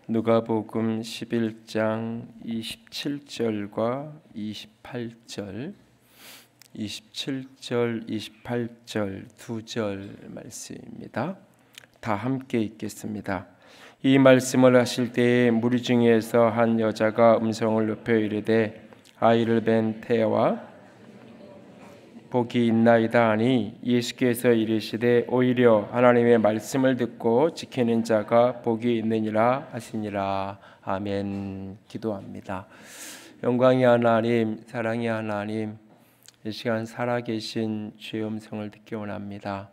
누가복음 11장 27절과 28절, 28절 두 절 말씀입니다. 다 함께 읽겠습니다. 이 말씀을 하실 때에 무리 중에서 한 여자가 음성을 높여 이르되 아이를 뵌 태와 복이 있나이다 하니 예수께서 이르시되 오히려 하나님의 말씀을 듣고 지키는 자가 복이 있느니라 하시니라. 아멘. 기도합니다. 영광의 하나님, 사랑의 하나님, 이 시간 살아계신 주의 음성을 듣기 원합니다.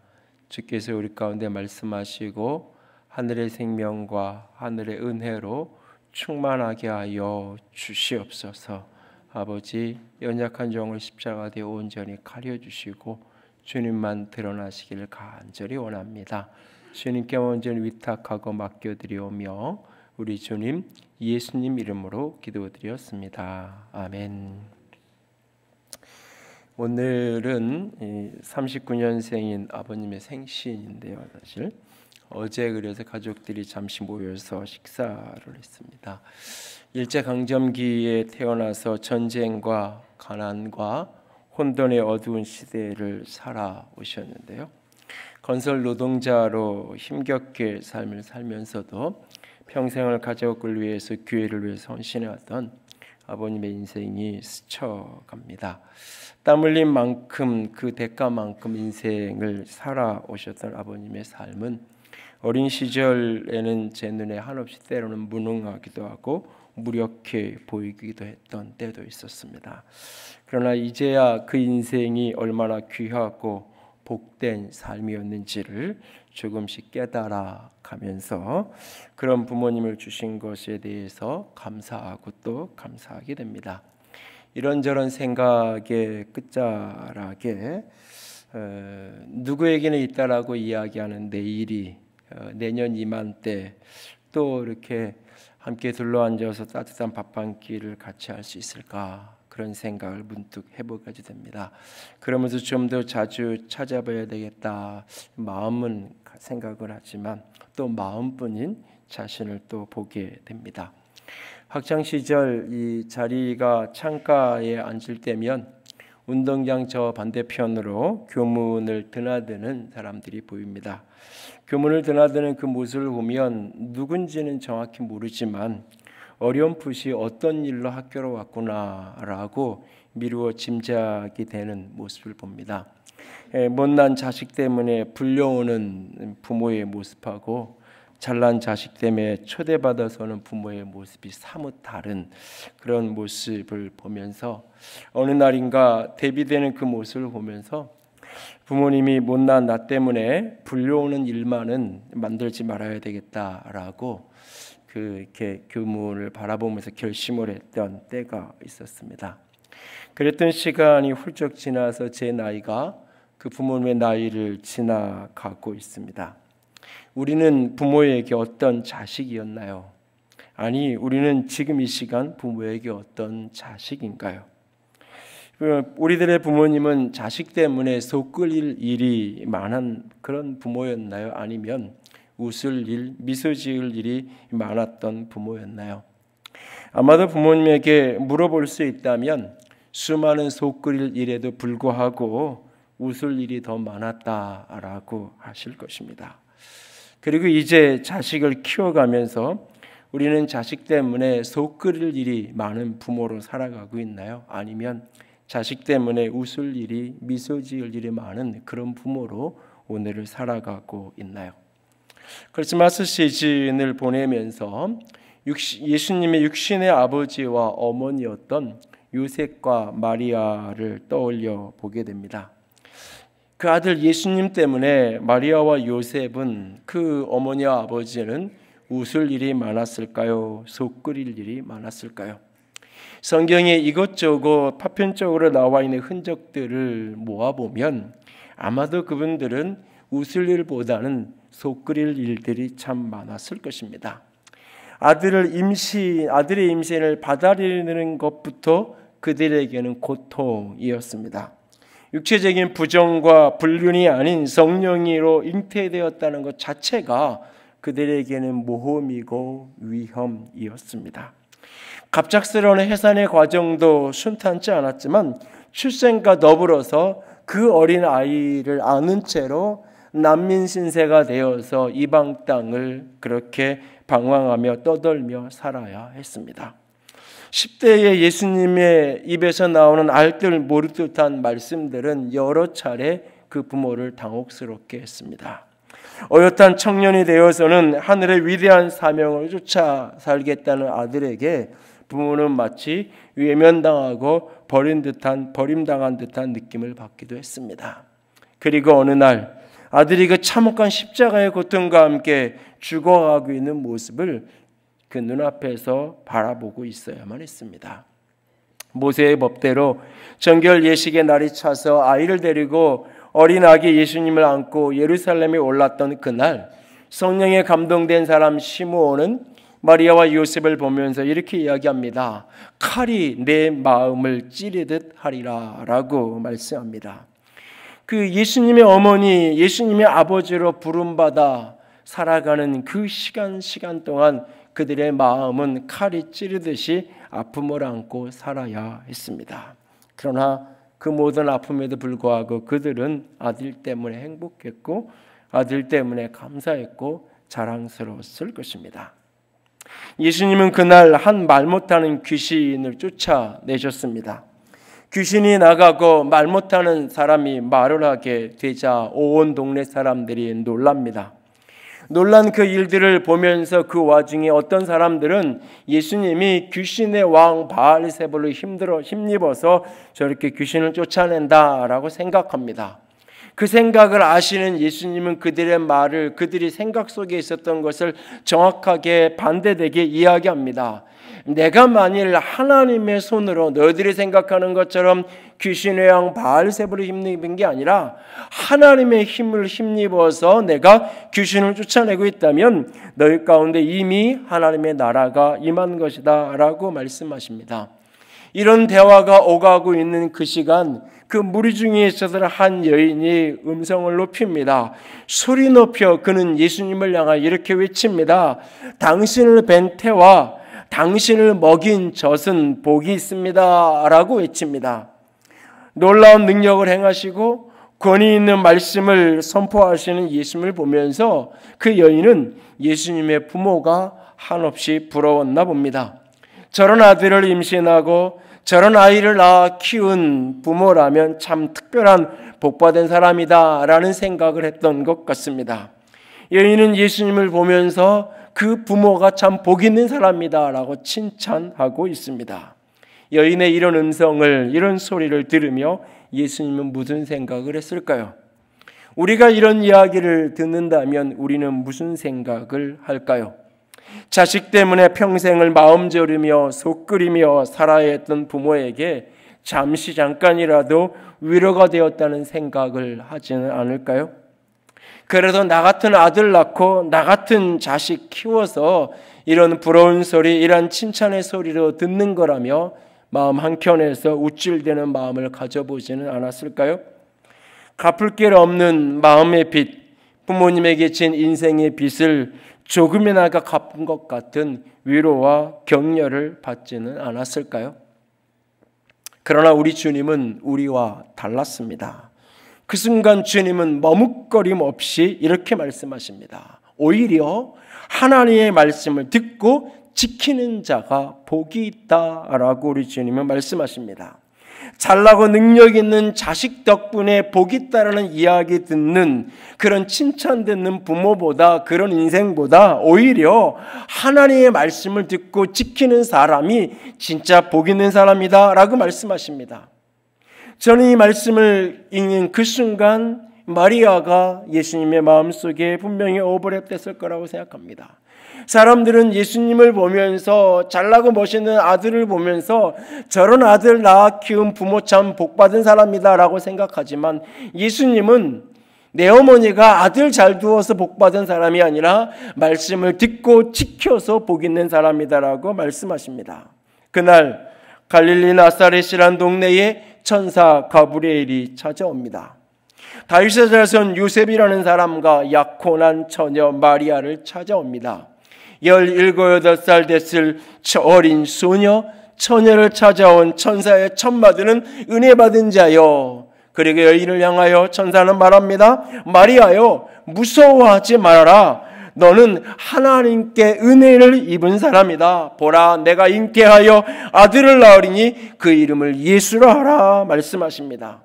주께서 우리 가운데 말씀하시고 하늘의 생명과 하늘의 은혜로 충만하게 하여 주시옵소서. 아버지, 연약한 종을 십자가에 온전히 가려주시고 주님만 드러나시기를 간절히 원합니다. 주님께 온전히 위탁하고 맡겨드리오며 우리 주님 예수님 이름으로 기도드렸습니다. 아멘. 오늘은 39년생인 아버님의 생신인데요. 사실 어제 그래서 가족들이 잠시 모여서 식사를 했습니다. 일제강점기에 태어나서 전쟁과 가난과 혼돈의 어두운 시대를 살아오셨는데요. 건설 노동자로 힘겹게 삶을 살면서도 평생을 가족을 위해서 교회를 위해서 헌신해왔던 아버님의 인생이 스쳐갑니다. 땀 흘린 만큼 그 대가만큼 인생을 살아오셨던 아버님의 삶은 어린 시절에는 제 눈에 한없이 때로는 무능하기도 하고 무력해 보이기도 했던 때도 있었습니다. 그러나 이제야 그 인생이 얼마나 귀하고 복된 삶이었는지를 조금씩 깨달아 가면서 그런 부모님을 주신 것에 대해서 감사하고 또 감사하게 됩니다. 이런저런 생각의 끝자락에 누구에게는 있다라고 이야기하는 내일이 내년 이맘때 또 이렇게 함께 둘러앉아서 따뜻한 밥 한 끼를 같이 할 수 있을까, 그런 생각을 문득 해보게 됩니다. 그러면서 좀 더 자주 찾아봐야 되겠다 마음은 생각을 하지만 또 마음뿐인 자신을 또 보게 됩니다. 학창 시절 이 자리가 창가에 앉을 때면 운동장 저 반대편으로 교문을 드나드는 사람들이 보입니다. 교문을 드나드는 그 모습을 보면 누군지는 정확히 모르지만 어렴풋이 어떤 일로 학교로 왔구나라고 미루어 짐작이 되는 모습을 봅니다. 못난 자식 때문에 불려오는 부모의 모습하고 잘난 자식 때문에 초대받아서 오는 부모의 모습이 사뭇 다른 그런 모습을 보면서 어느 날인가 대비되는 그 모습을 보면서 부모님이 못난 나 때문에 불려오는 일만은 만들지 말아야 되겠다라고 이렇게 교문을 바라보면서 결심을 했던 때가 있었습니다. 그랬던 시간이 훌쩍 지나서 제 나이가 그 부모님의 나이를 지나가고 있습니다. 우리는 부모에게 어떤 자식이었나요? 아니, 우리는 지금 이 시간 부모에게 어떤 자식인가요? 우리들의 부모님은 자식 때문에 속 끓일 일이 많은 그런 부모였나요? 아니면 웃을 일, 미소 지을 일이 많았던 부모였나요? 아마도 부모님에게 물어볼 수 있다면 수많은 속 끓일 일에도 불구하고 웃을 일이 더 많았다라고 하실 것입니다. 그리고 이제 자식을 키워가면서 우리는 자식 때문에 속 끓일 일이 많은 부모로 살아가고 있나요? 아니면 자식 때문에 웃을 일이, 미소 지을 일이 많은 그런 부모로 오늘을 살아가고 있나요? 크리스마스 시즌을 보내면서 예수님의 육신의 아버지와 어머니였던 요셉과 마리아를 떠올려 보게 됩니다. 그 아들 예수님 때문에 마리아와 요셉은 그 어머니와 아버지는 웃을 일이 많았을까요? 속 끓일 일이 많았을까요? 성경에 이것저것 파편적으로 나와 있는 흔적들을 모아보면 아마도 그분들은 웃을 일보다는 속 끓일 일들이 참 많았을 것입니다. 아들의 임신을 받아들이는 것부터 그들에게는 고통이었습니다. 육체적인 부정과 불륜이 아닌 성령으로 잉태되었다는 것 자체가 그들에게는 모험이고 위험이었습니다. 갑작스러운 해산의 과정도 순탄치 않았지만 출생과 더불어서 그 어린 아이를 안은 채로 난민 신세가 되어서 이방 땅을 그렇게 방황하며 떠돌며 살아야 했습니다. 10대의 예수님의 입에서 나오는 알뜰 모르듯한 말씀들은 여러 차례 그 부모를 당혹스럽게 했습니다. 어엿한 청년이 되어서는 하늘의 위대한 사명을 쫓아 살겠다는 아들에게 부모는 마치 외면당하고 버림당한 듯한 느낌을 받기도 했습니다. 그리고 어느 날 아들이 그 참혹한 십자가의 고통과 함께 죽어가고 있는 모습을 그 눈앞에서 바라보고 있어야만 했습니다. 모세의 법대로 정결 예식의 날이 차서 아이를 데리고 어린 아기 예수님을 안고 예루살렘에 올랐던 그날, 성령에 감동된 사람 시므온은 마리아와 요셉을 보면서 이렇게 이야기합니다. 칼이 내 마음을 찌르듯 하리라 라고 말씀합니다. 그 예수님의 어머니, 예수님의 아버지로 부름받아 살아가는 그 시간 동안 그들의 마음은 칼이 찌르듯이 아픔을 안고 살아야 했습니다. 그러나 그 모든 아픔에도 불구하고 그들은 아들 때문에 행복했고 아들 때문에 감사했고 자랑스러웠을 것입니다. 예수님은 그날 한 말 못하는 귀신을 쫓아내셨습니다. 귀신이 나가고 말 못하는 사람이 말을 하게 되자 온 동네 사람들이 놀랍니다. 놀란 그 일들을 보면서 그 와중에 어떤 사람들은 예수님이 귀신의 왕 바알세불로 힘입어서 저렇게 귀신을 쫓아낸다라고 생각합니다. 그 생각을 아시는 예수님은 그들의 말을, 그들이 생각 속에 있었던 것을 정확하게 반대되게 이야기합니다. 내가 만일 하나님의 손으로 너희들이 생각하는 것처럼 귀신의 왕 바알세불을 힘입은 게 아니라 하나님의 힘을 힘입어서 내가 귀신을 쫓아내고 있다면 너희 가운데 이미 하나님의 나라가 임한 것이다 라고 말씀하십니다. 이런 대화가 오가고 있는 그 시간, 그 무리 중에 있어서 한 여인이 음성을 높입니다. 소리 높여 그는 예수님을 향하여 이렇게 외칩니다. 당신을 뵌 태와 당신을 먹인 젖은 복이 있습니다 라고 외칩니다. 놀라운 능력을 행하시고 권위 있는 말씀을 선포하시는 예수님을 보면서 그 여인은 예수님의 부모가 한없이 부러웠나 봅니다. 저런 아들을 임신하고 저런 아이를 낳아 키운 부모라면 참 특별한 복받은 사람이다 라는 생각을 했던 것 같습니다. 여인은 예수님을 보면서 그 부모가 참 복 있는 사람이다 라고 칭찬하고 있습니다. 여인의 이런 음성을, 이런 소리를 들으며 예수님은 무슨 생각을 했을까요? 우리가 이런 이야기를 듣는다면 우리는 무슨 생각을 할까요? 자식 때문에 평생을 마음 졸이며 속 끓이며 살아야 했던 부모에게 잠깐이라도 위로가 되었다는 생각을 하지는 않을까요? 그래도 나 같은 아들 낳고 나 같은 자식 키워서 이런 부러운 소리, 이런 칭찬의 소리로 듣는 거라며 마음 한켠에서 우쭐대는 마음을 가져보지는 않았을까요? 갚을 길 없는 마음의 빚, 부모님에게 진 인생의 빚을 조금이나마 갚은 것 같은 위로와 격려를 받지는 않았을까요? 그러나 우리 주님은 우리와 달랐습니다. 그 순간 주님은 머뭇거림 없이 이렇게 말씀하십니다. 오히려 하나님의 말씀을 듣고 지키는 자가 복이 있다라고 우리 주님은 말씀하십니다. 잘나고 능력 있는 자식 덕분에 복이 있다라는 이야기 듣는, 그런 칭찬 듣는 부모보다, 그런 인생보다 오히려 하나님의 말씀을 듣고 지키는 사람이 진짜 복 있는 사람이다 라고 말씀하십니다. 저는 이 말씀을 읽는 그 순간 마리아가 예수님의 마음속에 분명히 오버랩됐을 거라고 생각합니다. 사람들은 예수님을 보면서, 잘나고 멋있는 아들을 보면서 저런 아들 낳아 키운 부모 참 복받은 사람이다 라고 생각하지만, 예수님은 내 어머니가 아들 잘 두어서 복받은 사람이 아니라 말씀을 듣고 지켜서 복 있는 사람이다 라고 말씀하십니다. 그날 갈릴리 나사렛이란 동네에 천사 가브리엘이 찾아옵니다. 다윗의 자손 요셉이라는 사람과 약혼한 처녀 마리아를 찾아옵니다. 17, 18살 됐을 어린 소녀, 처녀를 찾아온 천사의 천마드는 은혜 받은 자여. 그리고 여인을 향하여 천사는 말합니다. 마리아여, 무서워하지 말아라. 너는 하나님께 은혜를 입은 사람이다. 보라, 내가 잉태하여 아들을 낳으리니 그 이름을 예수라 하라 말씀하십니다.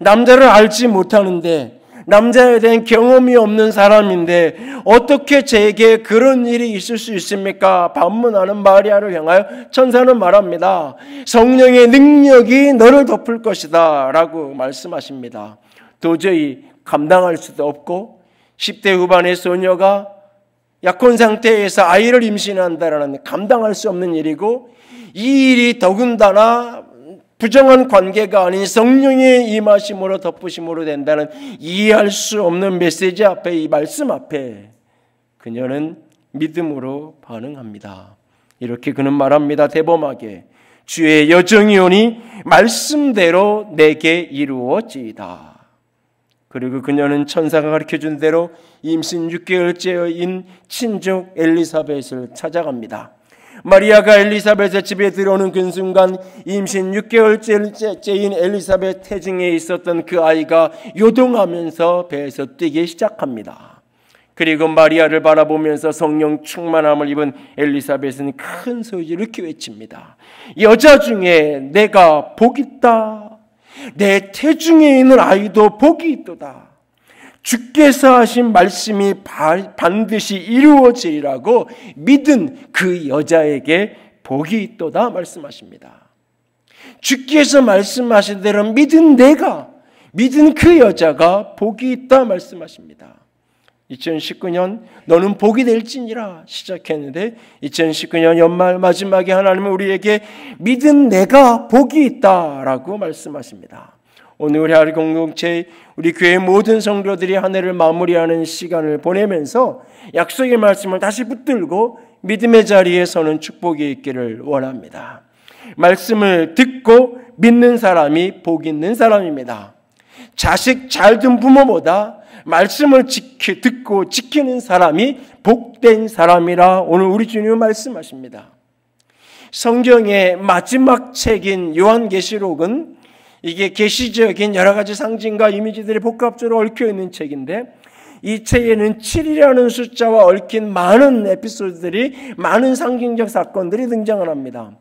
남자를 알지 못하는데, 남자에 대한 경험이 없는 사람인데 어떻게 제게 그런 일이 있을 수 있습니까? 반문하는 마리아를 향하여 천사는 말합니다. 성령의 능력이 너를 덮을 것이다 라고 말씀하십니다. 도저히 감당할 수도 없고 10대 후반의 소녀가 약혼 상태에서 아이를 임신한다라는 감당할 수 없는 일이고, 이 일이 더군다나 부정한 관계가 아닌 성령의 임하심으로 덮으심으로 된다는 이해할 수 없는 메시지 앞에, 이 말씀 앞에 그녀는 믿음으로 반응합니다. 이렇게 그는 말합니다. 대범하게, 주의 여정이 오니 말씀대로 내게 이루어지이다. 그리고 그녀는 천사가 가르쳐준 대로 임신 6개월째인 친족 엘리사벳을 찾아갑니다. 마리아가 엘리사벳의 집에 들어오는 그 순간 임신 6개월째인 엘리사벳 태중에 있었던 그 아이가 요동하면서 배에서 뛰기 시작합니다. 그리고 마리아를 바라보면서 성령 충만함을 입은 엘리사벳은 큰 소리로 이렇게 외칩니다. 여자 중에 내가 복 있다. 내 태중에 있는 아이도 복이 있도다. 주께서 하신 말씀이 반드시 이루어지리라고 믿은 그 여자에게 복이 있도다 말씀하십니다. 주께서 말씀하신 대로 믿은 내가, 믿은 그 여자가 복이 있다 말씀하십니다. 2019년 너는 복이 될지니라 시작했는데 2019년 연말 마지막에 하나님은 우리에게 믿은 내가 복이 있다라고 말씀하십니다. 오늘 우리 하루 공동체, 우리 교회 모든 성도들이 한 해를 마무리하는 시간을 보내면서 약속의 말씀을 다시 붙들고 믿음의 자리에 서는 축복이 있기를 원합니다. 말씀을 듣고 믿는 사람이 복 있는 사람입니다. 자식 잘 둔 부모보다 말씀을 듣고 지키는 사람이 복된 사람이라 오늘 우리 주님은 말씀하십니다. 성경의 마지막 책인 요한계시록은 이게 계시적인 여러 가지 상징과 이미지들이 복합적으로 얽혀 있는 책인데, 이 책에는 7이라는 숫자와 얽힌 많은 에피소드들이, 많은 상징적 사건들이 등장을 합니다.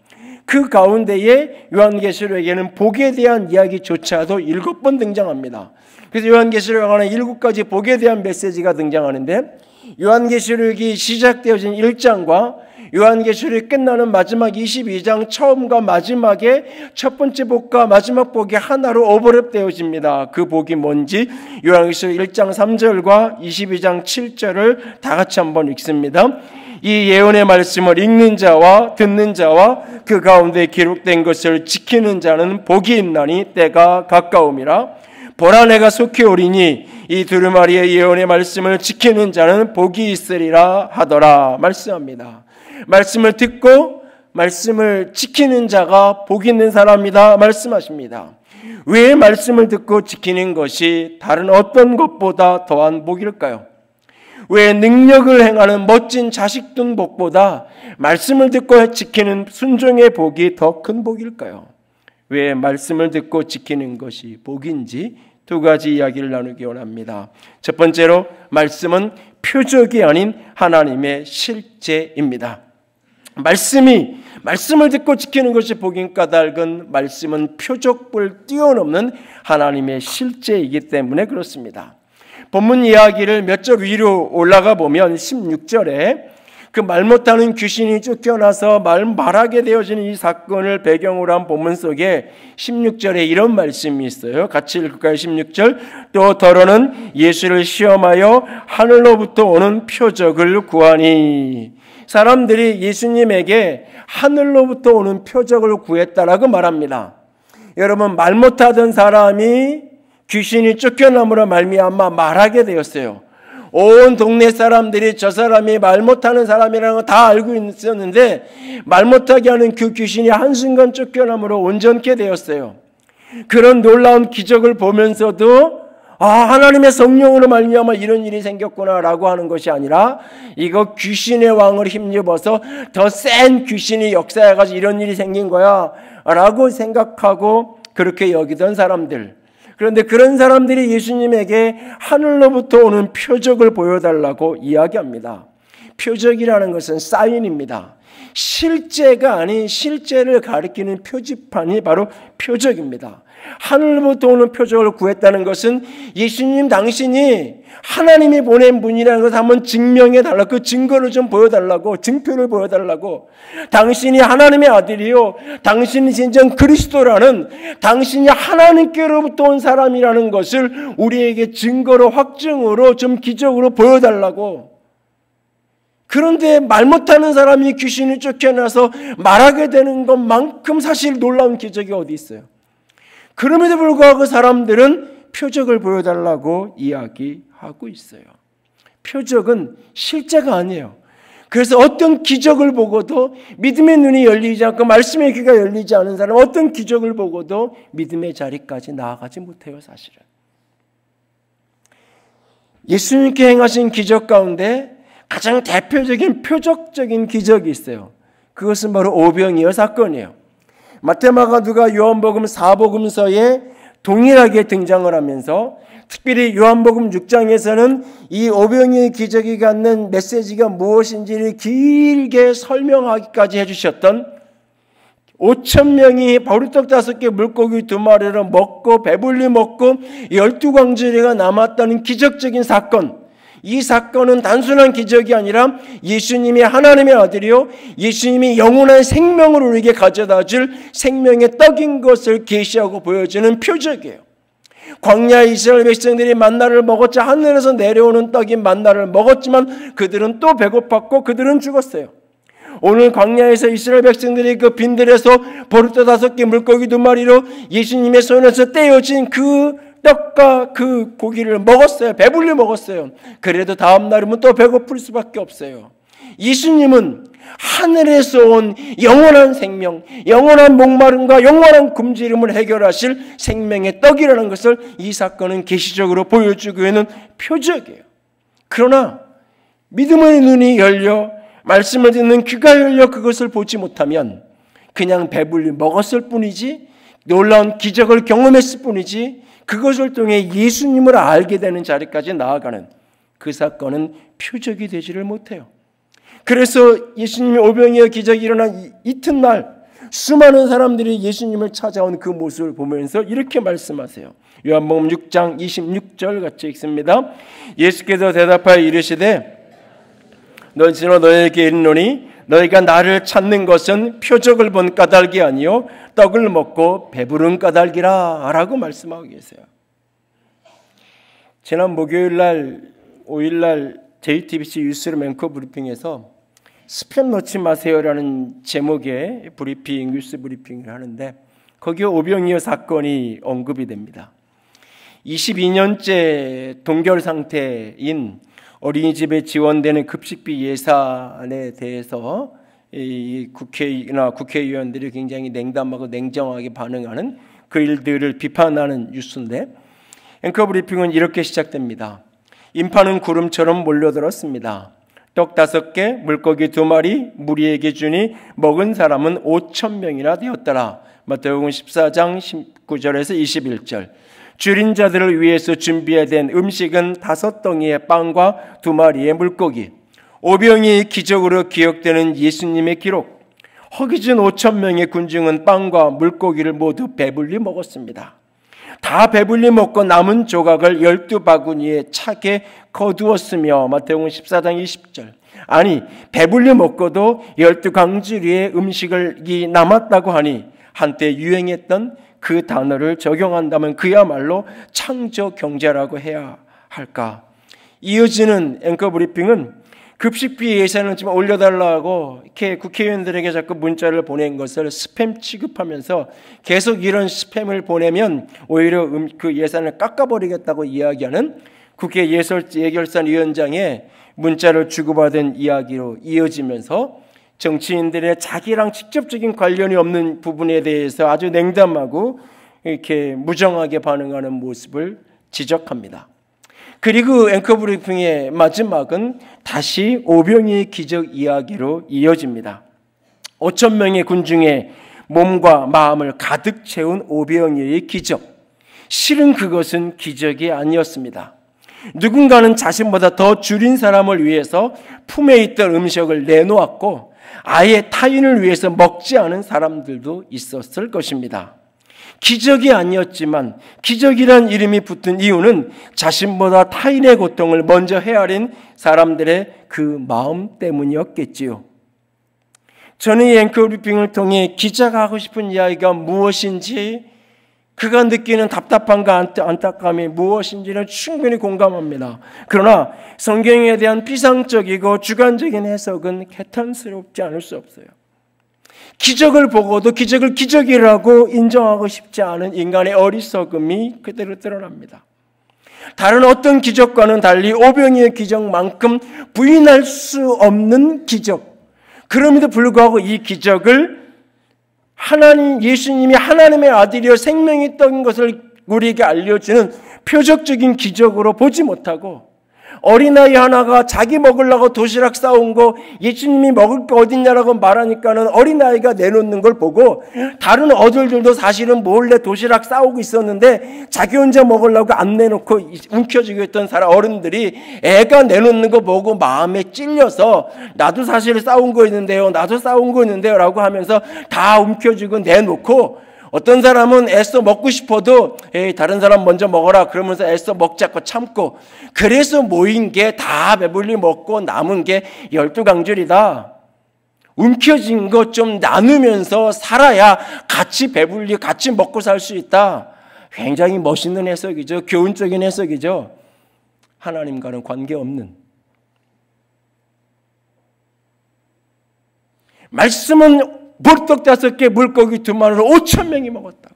그 가운데에 요한계시록에는 복에 대한 이야기조차도 7번 등장합니다. 그래서 요한계시록에 관한 7가지 복에 대한 메시지가 등장하는데, 요한계시록이 시작되어진 1장과 요한계시록이 끝나는 마지막 22장 처음과 마지막에 첫 번째 복과 마지막 복이 하나로 오버랩되어집니다. 그 복이 뭔지 요한계시록 1장 3절과 22장 7절을 다 같이 한번 읽습니다. 이 예언의 말씀을 읽는 자와 듣는 자와 그 가운데 기록된 것을 지키는 자는 복이 있나니 때가 가까움이라. 보라, 내가 속히 오리니 이 두루마리의 예언의 말씀을 지키는 자는 복이 있으리라 하더라 말씀합니다. 말씀을 듣고 말씀을 지키는 자가 복 있는 사람이다 말씀하십니다. 왜 말씀을 듣고 지키는 것이 다른 어떤 것보다 더한 복일까요? 왜 능력을 행하는 멋진 자식 둔 복보다 말씀을 듣고 지키는 순종의 복이 더 큰 복일까요? 왜 말씀을 듣고 지키는 것이 복인지 두 가지 이야기를 나누기 원합니다. 첫 번째로, 말씀은 표적이 아닌 하나님의 실제입니다. 말씀을 듣고 지키는 것이 복인 까닭은 말씀은 표적을 뛰어넘는 하나님의 실제이기 때문에 그렇습니다. 본문 이야기를 몇 절 위로 올라가 보면 16절에 그 말 못하는 귀신이 쫓겨나서 말하게 되어지는 이 사건을 배경으로 한 본문 속에 16절에 이런 말씀이 있어요. 같이 읽을까요? 16절. 또 더러는 예수를 시험하여 하늘로부터 오는 표적을 구하니. 사람들이 예수님에게 하늘로부터 오는 표적을 구했다라고 말합니다. 여러분, 말 못하던 사람이 귀신이 쫓겨남으로 말미암아 말하게 되었어요. 온 동네 사람들이 저 사람이 말 못하는 사람이라는 거 다 알고 있었는데 말 못하게 하는 그 귀신이 한순간 쫓겨남으로 온전케 되었어요. 그런 놀라운 기적을 보면서도 하나님의 성령으로 말미암아 이런 일이 생겼구나라고 하는 것이 아니라 이거 귀신의 왕을 힘입어서 더 센 귀신이 역사해가지고 이런 일이 생긴 거야 라고 생각하고 그렇게 여기던 사람들. 그런데 그런 사람들이 예수님에게 하늘로부터 오는 표적을 보여달라고 이야기합니다. 표적이라는 것은 사인입니다. 실제가 아닌 실제를 가리키는 표지판이 바로 표적입니다. 하늘로부터 오는 표적을 구했다는 것은 예수님 당신이 하나님이 보낸 분이라는 것을 한번 증명해 달라고, 그 증거를 좀 보여달라고, 증표를 보여달라고, 당신이 하나님의 아들이요, 당신이 진정 그리스도라는, 당신이 하나님께로부터 온 사람이라는 것을 우리에게 증거로, 확증으로, 좀 기적으로 보여달라고. 그런데 말 못하는 사람이 귀신을 쫓겨나서 말하게 되는 것만큼 사실 놀라운 기적이 어디 있어요? 그럼에도 불구하고 사람들은 표적을 보여달라고 이야기하고 있어요. 표적은 실제가 아니에요. 그래서 어떤 기적을 보고도 믿음의 눈이 열리지 않고 말씀의 귀가 열리지 않은 사람은 어떤 기적을 보고도 믿음의 자리까지 나아가지 못해요, 사실은. 예수님께 행하신 기적 가운데 가장 대표적인 표적적인 기적이 있어요. 그것은 바로 오병이어 사건이에요. 마태, 마가, 누가, 요한복음 4복음서에 동일하게 등장을 하면서 특별히 요한복음 6장에서는 이 오병이어의 기적이 갖는 메시지가 무엇인지를 길게 설명하기까지 해주셨던 5,000명이 보리떡 5개 물고기 2마리를 먹고 배불리 먹고 12광주리가 남았다는 기적적인 사건. 이 사건은 단순한 기적이 아니라 예수님이 하나님의 아들이요, 예수님이 영원한 생명을 우리에게 가져다 줄 생명의 떡인 것을 계시하고 보여주는 표적이에요. 광야의 이스라엘 백성들이 만나를 먹었자 하늘에서 내려오는 떡인 만나를 먹었지만 그들은 또 배고팠고 그들은 죽었어요. 오늘 광야에서 이스라엘 백성들이 그 빈들에서 보리떡 5개 물고기 2마리로 예수님의 손에서 떼어진 그 떡과 그 고기를 먹었어요. 배불리 먹었어요. 그래도 다음 날이면 또 배고플 수밖에 없어요. 예수님은 하늘에서 온 영원한 생명, 영원한 목마름과 영원한 굶주림을 해결하실 생명의 떡이라는 것을 이 사건은 계시적으로 보여주고 있는 표적이에요. 그러나 믿음의 눈이 열려 말씀을 듣는 귀가 열려 그것을 보지 못하면 그냥 배불리 먹었을 뿐이지, 놀라운 기적을 경험했을 뿐이지, 그것을 통해 예수님을 알게 되는 자리까지 나아가는 그 사건은 표적이 되지를 못해요. 그래서 예수님의 오병이어 기적이 일어난 이튿날 수많은 사람들이 예수님을 찾아온 그 모습을 보면서 이렇게 말씀하세요. 요한복음 6장 26절 같이 읽습니다. 예수께서 대답하여 이르시되 너희는 너희에게 이르노니 너희가 나를 찾는 것은 표적을 본 까닭이 아니요 떡을 먹고 배부른 까닭이라 라고 말씀하고 계세요. 지난 목요일날 5일날 JTBC 뉴스룸 앵커 브리핑에서 스팸 넣지 마세요라는 제목의 브리핑, 뉴스 브리핑을 하는데 거기에 오병이어 사건이 언급이 됩니다. 22년째 동결 상태인 어린이집에 지원되는 급식비 예산에 대해서 이 국회의원들이 굉장히 냉담하고 냉정하게 반응하는 그 일들을 비판하는 뉴스인데 앵커 브리핑은 이렇게 시작됩니다. 인파는 구름처럼 몰려들었습니다. 떡 5개, 물고기 2마리 무리에게 주니 먹은 사람은 5,000명이나 되었더라. 마태복음 14장 19절에서 21절. 줄인 자들을 위해서 준비된 음식은 5덩이의 빵과 2마리의 물고기. 오병이의 기적으로 기억되는 예수님의 기록. 허기진 5,000명의 군중은 빵과 물고기를 모두 배불리 먹었습니다. 다 배불리 먹고 남은 조각을 12바구니에 차게 거두었으며 마태복음 14장 20절. 아니 배불리 먹고도 12광주리의 음식이 남았다고 하니 한때 유행했던 그 단어를 적용한다면 그야말로 창조 경제라고 해야 할까. 이어지는 앵커 브리핑은 급식비 예산을 좀 올려달라고 이렇게 국회의원들에게 자꾸 문자를 보낸 것을 스팸 취급하면서 계속 이런 스팸을 보내면 오히려 그 예산을 깎아버리겠다고 이야기하는 국회 예결산 위원장의 문자를 주고받은 이야기로 이어지면서 정치인들의 자기랑 직접적인 관련이 없는 부분에 대해서 아주 냉담하고 이렇게 무정하게 반응하는 모습을 지적합니다. 그리고 앵커 브리핑의 마지막은 다시 오병이의 기적 이야기로 이어집니다. 5천 명의 군중의 몸과 마음을 가득 채운 오병이의 기적. 실은 그것은 기적이 아니었습니다. 누군가는 자신보다 더 줄인 사람을 위해서 품에 있던 음식을 내놓았고 아예 타인을 위해서 먹지 않은 사람들도 있었을 것입니다. 기적이 아니었지만 기적이란 이름이 붙은 이유는 자신보다 타인의 고통을 먼저 헤아린 사람들의 그 마음 때문이었겠지요. 저는 이 앵커 브리핑을 통해 기자가 하고 싶은 이야기가 무엇인지, 그가 느끼는 답답함과 안타까움이 무엇인지는 충분히 공감합니다. 그러나 성경에 대한 피상적이고 주관적인 해석은 개탄스럽지 않을 수 없어요. 기적을 보고도 기적을 기적이라고 인정하고 싶지 않은 인간의 어리석음이 그대로 드러납니다. 다른 어떤 기적과는 달리 오병이의 기적만큼 부인할 수 없는 기적. 그럼에도 불구하고 이 기적을 예수님이 하나님의 아들이여 생명이 떡인 것을 우리에게 알려주는 표적적인 기적으로 보지 못하고, 어린아이 하나가 자기 먹으려고 도시락 싸온 거 예수님이 먹을 게 어딨냐라고 말하니까는 어린아이가 내놓는 걸 보고 다른 어들들도 사실은 몰래 도시락 싸오고 있었는데 자기 혼자 먹으려고 안 내놓고 움켜쥐고 있던 사람 어른들이 애가 내놓는 거 보고 마음에 찔려서 나도 사실 싸온 거 있는데요, 나도 싸온 거 있는데요 라고 하면서 다 움켜쥐고 내놓고, 어떤 사람은 애써 먹고 싶어도 에이 다른 사람 먼저 먹어라 그러면서 애써 먹지 않고 참고, 그래서 모인 게 다 배불리 먹고 남은 게 12강줄이다. 움켜쥔 것 좀 나누면서 살아야 같이 배불리 같이 먹고 살 수 있다. 굉장히 멋있는 해석이죠. 교훈적인 해석이죠. 하나님과는 관계없는. 말씀은 보리떡 5개, 물고기 2마리로 5천 명이 먹었다고.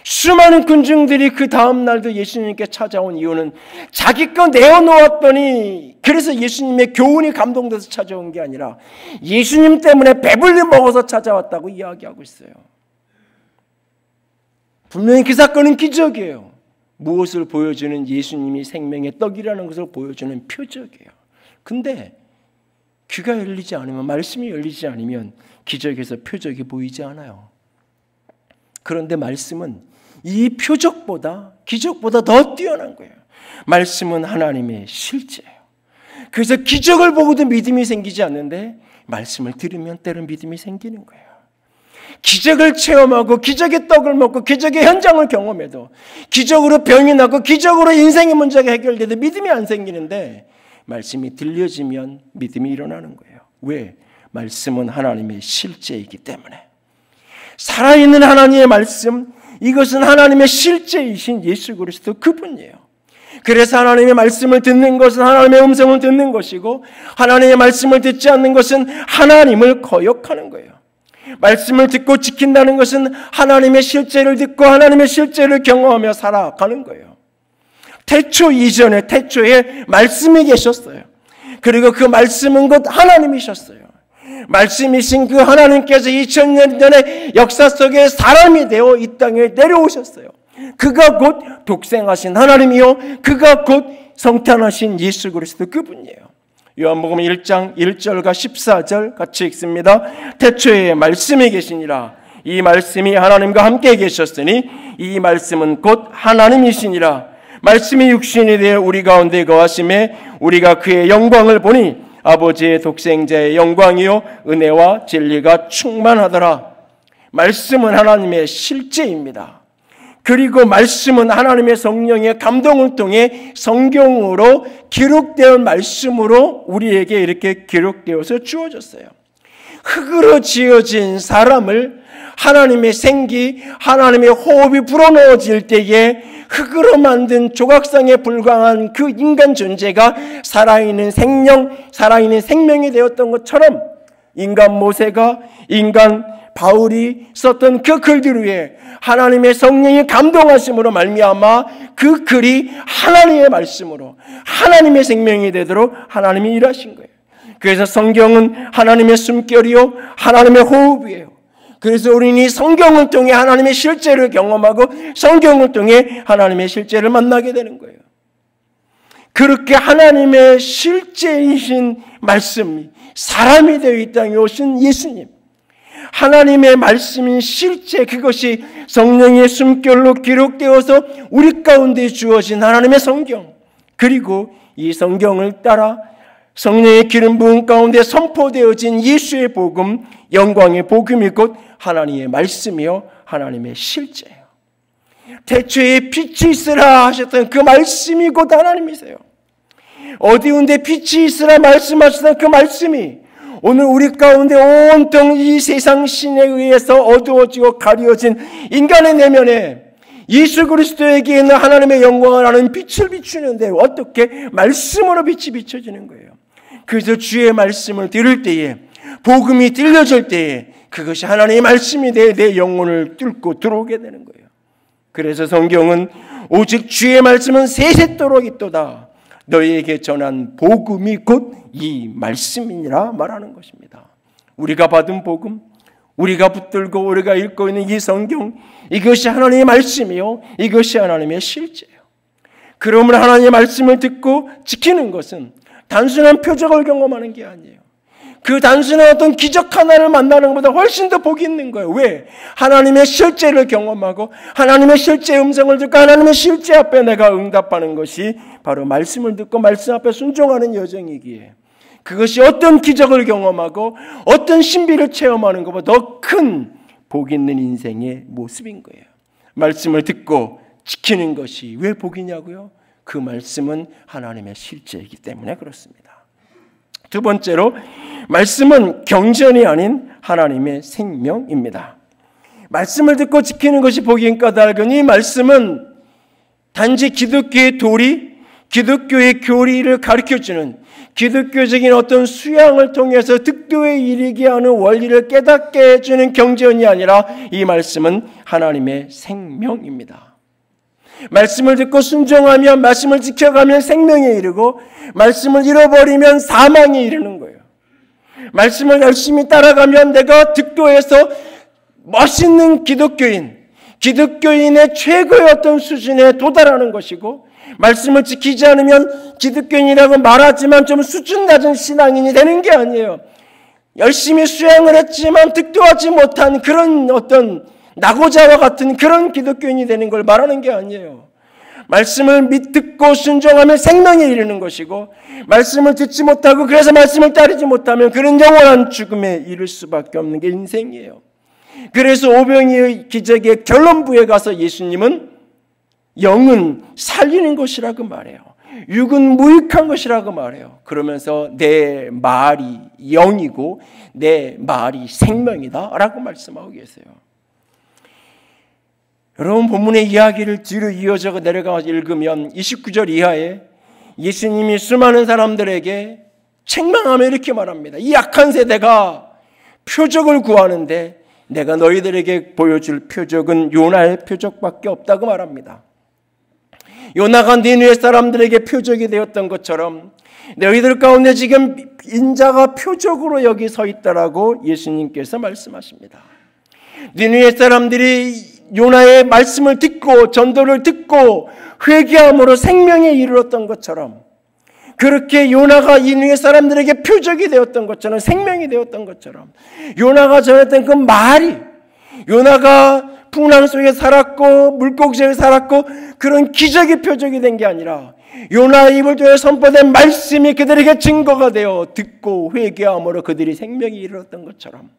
수많은 군중들이 그 다음 날도 예수님께 찾아온 이유는 자기 거 내어놓았더니, 그래서 예수님의 교훈이 감동돼서 찾아온 게 아니라 예수님 때문에 배불리 먹어서 찾아왔다고 이야기하고 있어요. 분명히 그 사건은 기적이에요. 무엇을 보여주는? 예수님이 생명의 떡이라는 것을 보여주는 표적이에요. 근데 귀가 열리지 않으면, 말씀이 열리지 않으면 기적에서 표적이 보이지 않아요. 그런데 말씀은 이 표적보다, 기적보다 더 뛰어난 거예요. 말씀은 하나님의 실제예요. 그래서 기적을 보고도 믿음이 생기지 않는데 말씀을 들으면 때론 믿음이 생기는 거예요. 기적을 체험하고 기적의 떡을 먹고 기적의 현장을 경험해도, 기적으로 병이 나고 기적으로 인생의 문제가 해결돼도 믿음이 안 생기는데 말씀이 들려지면 믿음이 일어나는 거예요. 왜? 말씀은 하나님의 실제이기 때문에. 살아있는 하나님의 말씀, 이것은 하나님의 실제이신 예수 그리스도 그분이에요. 그래서 하나님의 말씀을 듣는 것은 하나님의 음성을 듣는 것이고, 하나님의 말씀을 듣지 않는 것은 하나님을 거역하는 거예요. 말씀을 듣고 지킨다는 것은 하나님의 실제를 듣고 하나님의 실제를 경험하며 살아가는 거예요. 태초 이전에, 태초에 말씀이 계셨어요. 그리고 그 말씀은 곧 하나님이셨어요. 말씀이신 그 하나님께서 2000년 전에 역사 속에 사람이 되어 이 땅에 내려오셨어요. 그가 곧 독생하신 하나님이요, 그가 곧 성탄하신 예수 그리스도 그분이에요. 요한복음 1장 1절과 14절 같이 읽습니다. 태초에 말씀이 계시니라. 이 말씀이 하나님과 함께 계셨으니 이 말씀은 곧 하나님이시니라. 말씀이 육신이 되어 우리 가운데 거하심에 우리가 그의 영광을 보니 아버지의 독생자의 영광이요 은혜와 진리가 충만하더라. 말씀은 하나님의 실제입니다. 그리고 말씀은 하나님의 성령의 감동을 통해 성경으로 기록된 말씀으로 우리에게 이렇게 기록되어서 주어졌어요. 흙으로 지어진 사람을 하나님의 생기, 하나님의 호흡이 불어넣어질 때에 흙으로 만든 조각상에 불과한 그 인간 존재가 살아있는 생명, 살아있는 생명이 되었던 것처럼 인간 모세가, 인간 바울이 썼던 그 글들 위에 하나님의 성령이 감동하심으로 말미암아 그 글이 하나님의 말씀으로 하나님의 생명이 되도록 하나님이 일하신 거예요. 그래서 성경은 하나님의 숨결이요 하나님의 호흡이에요. 그래서 우리는 이 성경을 통해 하나님의 실제를 경험하고 성경을 통해 하나님의 실제를 만나게 되는 거예요. 그렇게 하나님의 실제이신 말씀이 사람이 되어 이 땅에 오신 예수님, 하나님의 말씀인 실제, 그것이 성령의 숨결로 기록되어서 우리 가운데 주어진 하나님의 성경, 그리고 이 성경을 따라 성령의 기름 부음 가운데 선포되어진 예수의 복음, 영광의 복음이 곧 하나님의 말씀이요 하나님의 실제예요. 태초에 빛이 있으라 하셨던 그 말씀이 곧 하나님이세요. 어디운데 빛이 있으라 말씀하셨던 그 말씀이 오늘 우리 가운데 온통 이 세상 신에 의해서 어두워지고 가려진 인간의 내면에 예수 그리스도에게 있는 하나님의 영광을 아는 빛을 비추는데 어떻게 말씀으로 빛이 비춰지는 거예요. 그래서 주의 말씀을 들을 때에, 복음이 들려질 때에 그것이 하나님의 말씀이 내 영혼을 뚫고 들어오게 되는 거예요. 그래서 성경은 오직 주의 말씀은 세세토록 있도다, 너희에게 전한 복음이 곧 이 말씀이니라 말하는 것입니다. 우리가 받은 복음, 우리가 붙들고 우리가 읽고 있는 이 성경, 이것이 하나님의 말씀이요, 이것이 하나님의 실제예요. 그러므로 하나님의 말씀을 듣고 지키는 것은 단순한 표적을 경험하는 게 아니에요. 그 단순한 어떤 기적 하나를 만나는 것보다 훨씬 더 복이 있는 거예요. 왜? 하나님의 실제를 경험하고 하나님의 실제 음성을 듣고 하나님의 실제 앞에 내가 응답하는 것이 바로 말씀을 듣고 말씀 앞에 순종하는 여정이기에, 그것이 어떤 기적을 경험하고 어떤 신비를 체험하는 것보다 더 큰 복 있는 인생의 모습인 거예요. 말씀을 듣고 지키는 것이 왜 복이냐고요? 그 말씀은 하나님의 실제이기 때문에 그렇습니다. 두 번째로, 말씀은 경전이 아닌 하나님의 생명입니다. 말씀을 듣고 지키는 것이 복인 까닭은 이 말씀은 단지 기독교의 도리, 기독교의 교리를 가르쳐주는 기독교적인 어떤 수양을 통해서 득도에 이르게 하는 원리를 깨닫게 해주는 경전이 아니라 이 말씀은 하나님의 생명입니다. 말씀을 듣고 순종하면, 말씀을 지켜가면 생명에 이르고, 말씀을 잃어버리면 사망에 이르는 거예요. 말씀을 열심히 따라가면 내가 득도해서 멋있는 기독교인의 최고의 어떤 수준에 도달하는 것이고, 말씀을 지키지 않으면 기독교인이라고 말하지만 좀 수준 낮은 신앙인이 되는 게 아니에요. 열심히 수양을 했지만 득도하지 못한 그런 어떤 낙오자와 같은 그런 기독교인이 되는 걸 말하는 게 아니에요. 말씀을 듣고 순종하면 생명에 이르는 것이고, 말씀을 듣지 못하고 그래서 말씀을 따르지 못하면 그런 영원한 죽음에 이를 수밖에 없는 게 인생이에요. 그래서 오병이의 기적의 결론부에 가서 예수님은 영은 살리는 것이라고 말해요. 육은 무익한 것이라고 말해요. 그러면서 내 말이 영이고 내 말이 생명이다 라고 말씀하고 계세요. 여러분, 본문의 이야기를 뒤로 이어져 내려가서 읽으면 29절 이하에 예수님이 수많은 사람들에게 책망하며 이렇게 말합니다. 이 악한 세대가 표적을 구하는데 내가 너희들에게 보여줄 표적은 요나의 표적밖에 없다고 말합니다. 요나가 니느웨 사람들에게 표적이 되었던 것처럼 너희들 가운데 지금 인자가 표적으로 여기 서 있다라고 예수님께서 말씀하십니다. 니느웨 사람들이 요나의 말씀을 듣고 전도를 듣고 회개함으로 생명에 이르렀던 것처럼, 그렇게 요나가 니느웨 사람들에게 표적이 되었던 것처럼, 생명이 되었던 것처럼, 요나가 전했던 그 말이, 요나가 풍랑 속에 살았고 물고기 속에 살았고 그런 기적의 표적이 된 게 아니라 요나의 입을 통해 선포된 말씀이 그들에게 증거가 되어 듣고 회개함으로 그들이 생명에 이르렀던 것처럼,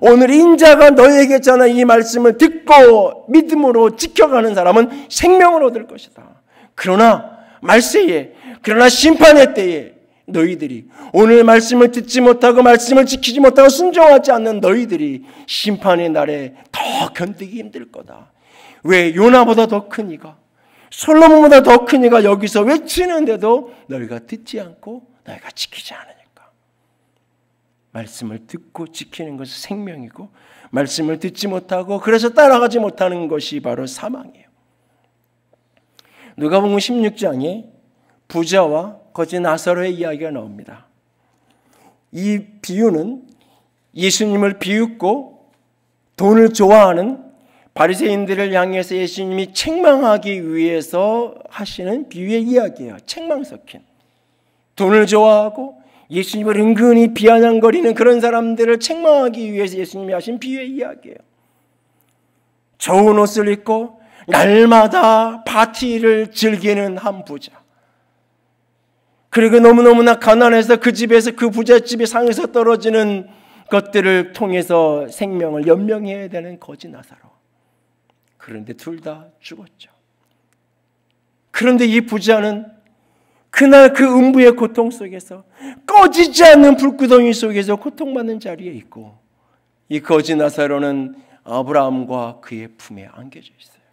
오늘 인자가 너에게 전한 이 말씀을 듣고 믿음으로 지켜가는 사람은 생명을 얻을 것이다. 그러나 말세에, 그러나 심판의 때에 너희들이, 오늘 말씀을 듣지 못하고 말씀을 지키지 못하고 순종하지 않는 너희들이 심판의 날에 더 견디기 힘들 거다. 왜? 요나보다 더 큰 이가, 솔로몬보다 더 큰 이가 여기서 외치는데도 너희가 듣지 않고 너희가 지키지 않으니까. 말씀을 듣고 지키는 것은 생명이고, 말씀을 듣지 못하고 그래서 따라가지 못하는 것이 바로 사망이에요. 누가복음 16장에 부자와 거지 나사로의 이야기가 나옵니다. 이 비유는 예수님을 비웃고 돈을 좋아하는 바리새인들을 향해서 예수님이 책망하기 위해서 하시는 비유의 이야기예요. 책망 섞인. 돈을 좋아하고 예수님을 은근히 비아냥거리는 그런 사람들을 책망하기 위해서 예수님이 하신 비유의 이야기예요. 좋은 옷을 입고 날마다 파티를 즐기는 한 부자. 그리고 너무너무나 가난해서 그 집에서 그 부잣집이 상에서 떨어지는 것들을 통해서 생명을 연명해야 되는 거지 나사로. 그런데 둘 다 죽었죠. 그런데 이 부자는 그날 그 음부의 고통 속에서 꺼지지 않는 불구덩이 속에서 고통받는 자리에 있고, 이 거지 나사로는 아브라함과 그의 품에 안겨져 있어요.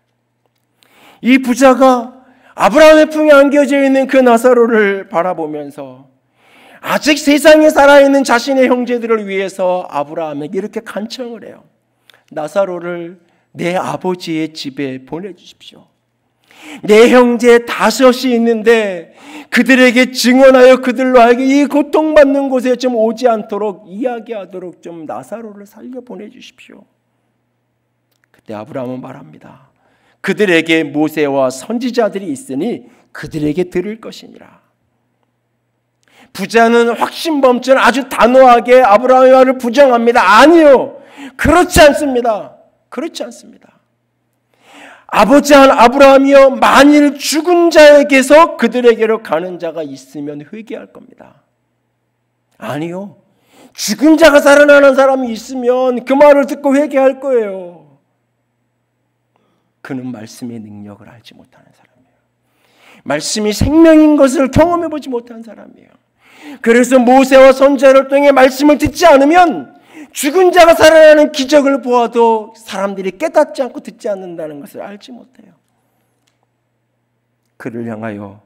이 부자가 아브라함의 품에 안겨져 있는 그 나사로를 바라보면서 아직 세상에 살아있는 자신의 형제들을 위해서 아브라함에게 이렇게 간청을 해요. 나사로를 내 아버지의 집에 보내주십시오. 내 형제 5이 있는데 그들에게 증언하여 그들로 하여금 이 고통받는 곳에 좀 오지 않도록 이야기하도록 좀 나사로를 살려 보내주십시오. 그때 아브라함은 말합니다. 그들에게 모세와 선지자들이 있으니 그들에게 들을 것이니라. 부자는 확신범전 아주 단호하게 아브라함의 말을 부정합니다. 아니요, 그렇지 않습니다. 그렇지 않습니다. 아버지 아브라함이여, 만일 죽은 자에게서 그들에게로 가는 자가 있으면 회개할 겁니다. 아니요, 죽은 자가 살아나는 사람이 있으면 그 말을 듣고 회개할 거예요. 그는 말씀의 능력을 알지 못하는 사람이에요. 말씀이 생명인 것을 경험해보지 못한 사람이에요. 그래서 모세와 선지자를 통해 말씀을 듣지 않으면 죽은 자가 살아나는 기적을 보아도 사람들이 깨닫지 않고 듣지 않는다는 것을 알지 못해요. 그를 향하여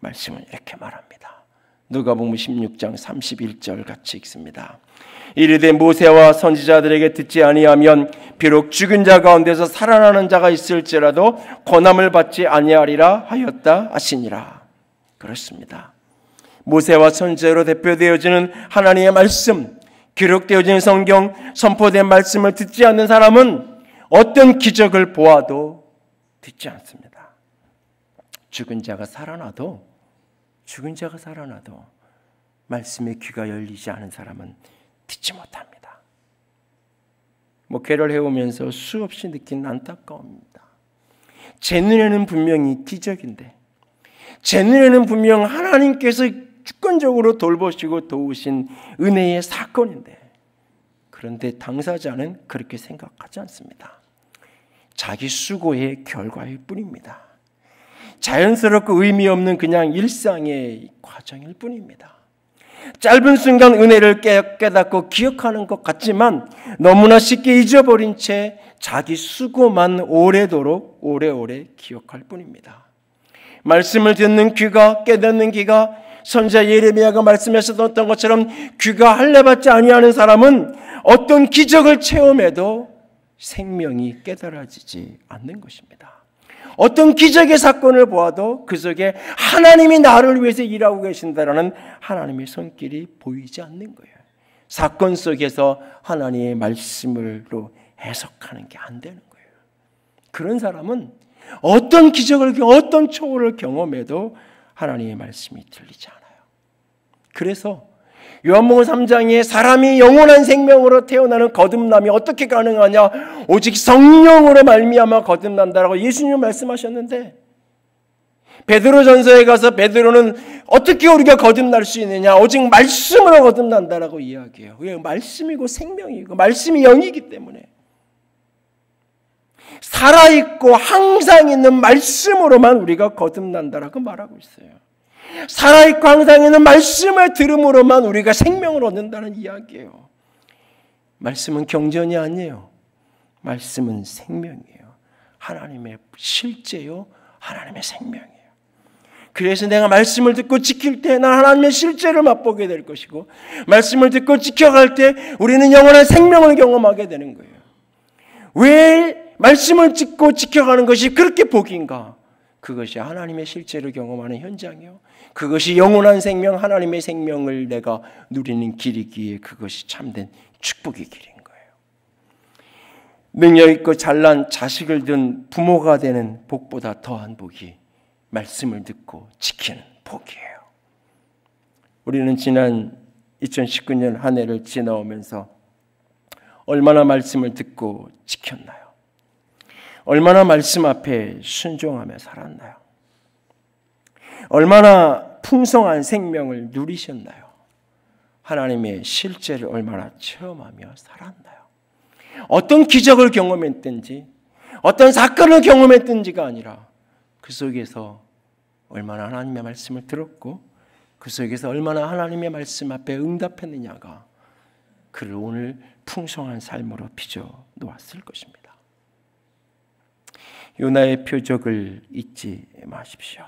말씀은 이렇게 말합니다. 누가복음 16장 31절 같이 읽습니다. 이르되 모세와 선지자들에게 듣지 아니하면 비록 죽은 자 가운데서 살아나는 자가 있을지라도 권함을 받지 아니하리라 하였다 하시니라. 그렇습니다. 모세와 선지자로 대표되어지는 하나님의 말씀, 기록되어진 성경, 선포된 말씀을 듣지 않는 사람은 어떤 기적을 보아도 듣지 않습니다. 죽은 자가 살아나도 말씀의 귀가 열리지 않은 사람은 듣지 못합니다. 목회를 해오면서 수없이 느낀 안타까움입니다. 제 눈에는 분명히 기적인데, 제 눈에는 분명 하나님께서 주권적으로 돌보시고 도우신 은혜의 사건인데, 그런데 당사자는 그렇게 생각하지 않습니다. 자기 수고의 결과일 뿐입니다. 자연스럽고 의미 없는 그냥 일상의 과정일 뿐입니다. 짧은 순간 은혜를 깨닫고 기억하는 것 같지만 너무나 쉽게 잊어버린 채 자기 수고만 오래도록 오래오래 기억할 뿐입니다. 말씀을 듣는 귀가, 깨닫는 귀가 선지자 예레미야가 말씀하셨던 것처럼 귀가 할례받지 아니하는 사람은 어떤 기적을 체험해도 생명이 깨달아지지 않는 것입니다. 어떤 기적의 사건을 보아도 그 속에 하나님이 나를 위해서 일하고 계신다라는 하나님의 손길이 보이지 않는 거예요. 사건 속에서 하나님의 말씀으로 해석하는 게 안 되는 거예요. 그런 사람은 어떤 기적을, 어떤 초월을 경험해도 하나님의 말씀이 들리지 않아요. 그래서 요한복음 3장에 사람이 영원한 생명으로 태어나는 거듭남이 어떻게 가능하냐? 오직 성령으로 말미암아 거듭난다라고 예수님은 말씀하셨는데, 베드로전서에 가서 베드로는 어떻게 우리가 거듭날 수 있느냐? 오직 말씀으로 거듭난다라고 이야기해요. 왜? 말씀이고 생명이고 말씀이 영이기 때문에. 살아있고 항상 있는 말씀으로만 우리가 거듭난다라고 말하고 있어요. 살아있고 항상 있는 말씀을 들음으로만 우리가 생명을 얻는다는 이야기예요. 말씀은 경전이 아니에요. 말씀은 생명이에요. 하나님의 실제요, 하나님의 생명이에요. 그래서 내가 말씀을 듣고 지킬 때 난 하나님의 실제를 맛보게 될 것이고, 말씀을 듣고 지켜갈 때 우리는 영원한 생명을 경험하게 되는 거예요. 왜 말씀을 듣고 지켜가는 것이 그렇게 복인가? 그것이 하나님의 실제를 경험하는 현장이요, 그것이 영원한 생명, 하나님의 생명을 내가 누리는 길이기에 그것이 참된 축복의 길인 거예요. 능력 있고 잘난 자식을 둔 부모가 되는 복보다 더한 복이 말씀을 듣고 지키는 복이에요. 우리는 지난 2019년 한 해를 지나오면서 얼마나 말씀을 듣고 지켰나요? 얼마나 말씀 앞에 순종하며 살았나요? 얼마나 풍성한 생명을 누리셨나요? 하나님의 실제를 얼마나 체험하며 살았나요? 어떤 기적을 경험했든지 어떤 사건을 경험했든지가 아니라 그 속에서 얼마나 하나님의 말씀을 들었고 그 속에서 얼마나 하나님의 말씀 앞에 응답했느냐가 그를 오늘 풍성한 삶으로 빚어 놓았을 것입니다. 요나의 표적을 잊지 마십시오.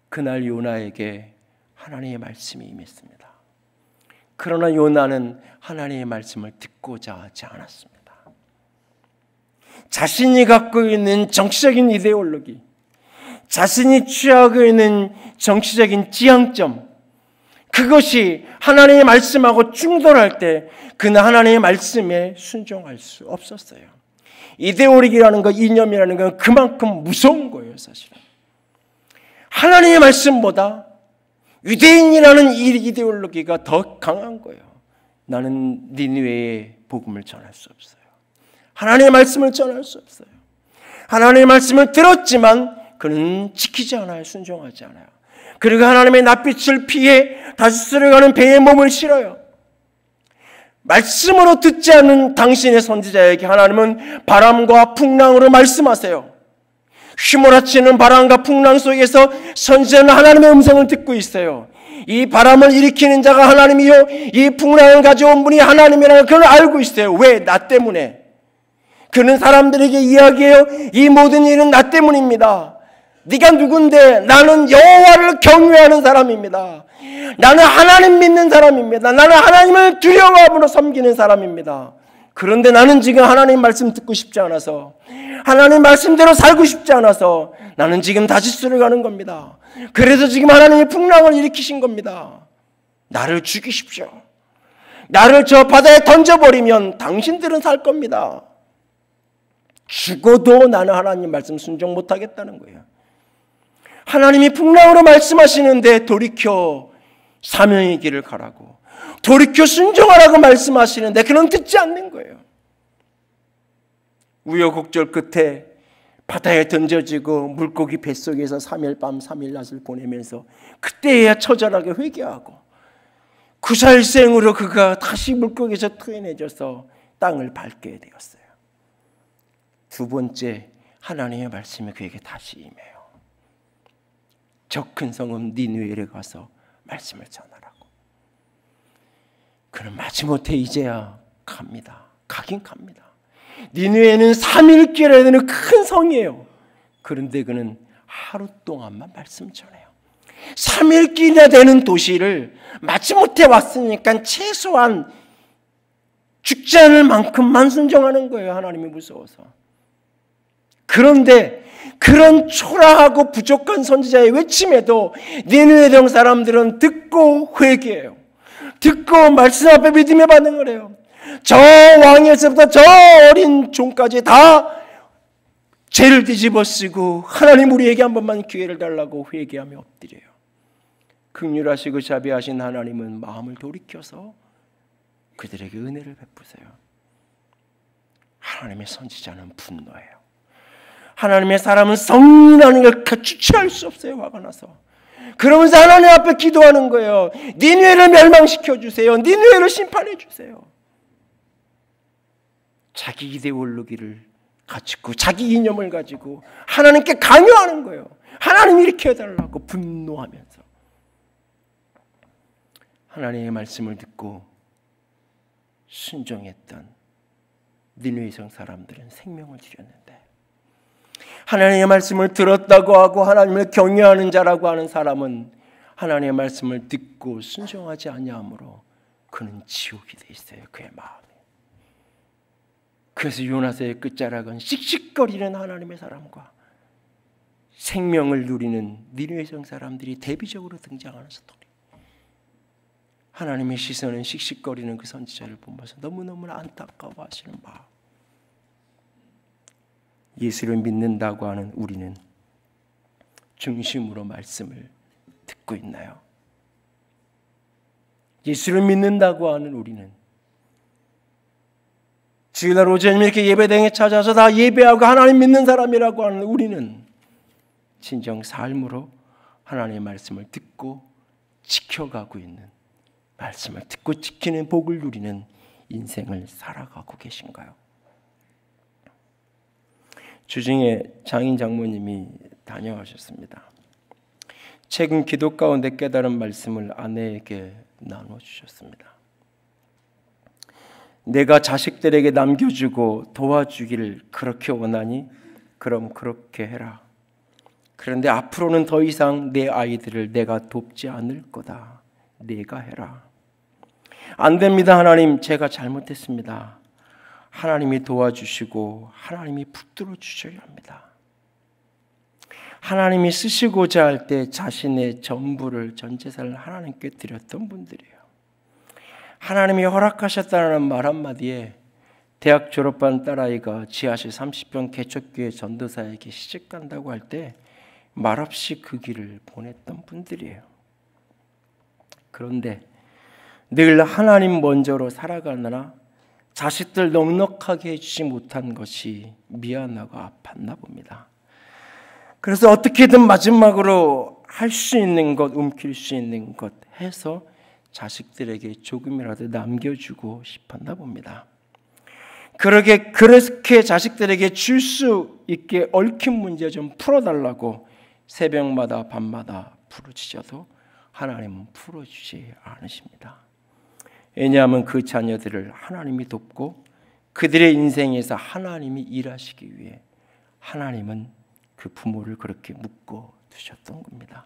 그날 요나에게 하나님의 말씀이 임했습니다. 그러나 요나는 하나님의 말씀을 듣고자 하지 않았습니다. 자신이 갖고 있는 정치적인 이데올로기, 자신이 취하고 있는 정치적인 지향점, 그것이 하나님의 말씀하고 충돌할 때 그는 하나님의 말씀에 순종할 수 없었어요. 이데올로기라는 것, 이념이라는 건 그만큼 무서운 거예요, 사실은. 하나님의 말씀보다 유대인이라는 이 이데올로기가 더 강한 거예요. 나는 니느웨의 복음을 전할 수 없어요. 하나님의 말씀을 전할 수 없어요. 하나님의 말씀을 들었지만 그는 지키지 않아요. 순종하지 않아요. 그리고 하나님의 낯빛을 피해 다시스로 가는 배에 몸을 실어요. 말씀으로 듣지 않는 당신의 선지자에게 하나님은 바람과 풍랑으로 말씀하세요. 휘몰아치는 바람과 풍랑 속에서 선지자는 하나님의 음성을 듣고 있어요. 이 바람을 일으키는 자가 하나님이요 이 풍랑을 가져온 분이 하나님이라는 걸 알고 있어요. 왜? 나 때문에. 그는 사람들에게 이야기해요. 이 모든 일은 나 때문입니다. 네가 누군데? 나는 여호와를 경외하는 사람입니다. 나는 하나님 믿는 사람입니다. 나는 하나님을 두려워함으로 섬기는 사람입니다. 그런데 나는 지금 하나님 말씀 듣고 싶지 않아서, 하나님 말씀대로 살고 싶지 않아서 나는 지금 다시스를 가는 겁니다. 그래서 지금 하나님이 풍랑을 일으키신 겁니다. 나를 죽이십시오. 나를 저 바다에 던져버리면 당신들은 살 겁니다. 죽어도 나는 하나님 말씀 순종 못하겠다는 거예요. 하나님이 풍랑으로 말씀하시는데 돌이켜 사명의 길을 가라고, 돌이켜 순종하라고 말씀하시는데 그는 듣지 않는 거예요. 우여곡절 끝에 바다에 던져지고 물고기 뱃속에서 3일 밤 3일 낮을 보내면서 그때야 처절하게 회개하고 구살생으로 그가 다시 물고기에서 토해내져서 땅을 밟게 되었어요. 두 번째, 하나님의 말씀이 그에게 다시 임해요. 저 큰 성읍 니느웨에 가서 말씀을 전하라고. 그는 마지못해 이제야 갑니다. 가긴 갑니다. 니느웨는 3일길에 되는 큰 성이에요. 그런데 그는 하루 동안만 말씀 전해요. 3일길이나 되는 도시를 마지못해 왔으니까 최소한 죽지 않을 만큼만 순종하는 거예요. 하나님이 무서워서. 그런데 그런 초라하고 부족한 선지자의 외침에도 니느웨 성 사람들은 듣고 회개해요. 듣고 말씀 앞에 믿음의 반응을 해요. 저 왕에서부터 저 어린 종까지 다 죄를 뒤집어쓰고 하나님 우리에게 한 번만 기회를 달라고 회개하며 엎드려요. 긍휼하시고 자비하신 하나님은 마음을 돌이켜서 그들에게 은혜를 베푸세요. 하나님의 선지자는 분노해요. 하나님의 사람은 성이라는 걸 주체할 수 없어요. 화가 나서. 그러면서 하나님 앞에 기도하는 거예요. 니느웨를 멸망시켜 주세요. 니느웨를 심판해 주세요. 자기 이데올로기를 가지고 자기 이념을 가지고 하나님께 강요하는 거예요. 하나님 이렇게 해달라고 분노하면서. 하나님의 말씀을 듣고 순종했던 니느웨 성 사람들은 생명을 드렸는데, 하나님의 말씀을 들었다고 하고 하나님을 경외하는 자라고 하는 사람은 하나님의 말씀을 듣고 순종하지 아니하므로 그는 지옥이 돼 있어요. 그의 마음에. 그래서 요나서의 끝자락은 씩씩거리는 하나님의 사람과 생명을 누리는 니느웨 성 사람들이 대비적으로 등장하는 스토리. 하나님의 시선은 씩씩거리는 그 선지자를 보면서 너무너무 안타까워하시는 마음. 예수를 믿는다고 하는 우리는 중심으로 말씀을 듣고 있나요? 예수를 믿는다고 하는 우리는 주일날 오전 이렇게 예배당에 찾아서 다 예배하고 하나님 믿는 사람이라고 하는 우리는 진정 삶으로 하나님의 말씀을 듣고 지켜가고 있는, 말씀을 듣고 지키는 복을 누리는 인생을 살아가고 계신가요? 주중에 장인 장모님이 다녀가셨습니다. 최근 기도 가운데 깨달은 말씀을 아내에게 나눠주셨습니다. 내가 자식들에게 남겨주고 도와주기를 그렇게 원하니 그럼 그렇게 해라. 그런데 앞으로는 더 이상 내 아이들을 내가 돕지 않을 거다. 내가 해라. 안 됩니다, 하나님. 제가 잘못했습니다. 하나님이 도와주시고 하나님이 붙들어 주셔야 합니다. 하나님이 쓰시고자 할 때 자신의 전부를, 전 재산을 하나님께 드렸던 분들이에요. 하나님이 허락하셨다는 말 한마디에 대학 졸업한 딸아이가 지하실 30평 개척교회 전도사에게 시집 간다고 할 때 말없이 그 길을 보냈던 분들이에요. 그런데 늘 하나님 먼저로 살아가느라 자식들 넉넉하게 해주지 못한 것이 미안하고 아팠나 봅니다. 그래서 어떻게든 마지막으로 할 수 있는 것, 움킬 수 있는 것 해서 자식들에게 조금이라도 남겨주고 싶었나 봅니다. 그렇게 자식들에게 줄 수 있게 얽힌 문제 좀 풀어달라고 새벽마다 밤마다 부르짖어도 하나님은 풀어주지 않으십니다. 왜냐하면 그 자녀들을 하나님이 돕고 그들의 인생에서 하나님이 일하시기 위해 하나님은 그 부모를 그렇게 묶어 두셨던 겁니다.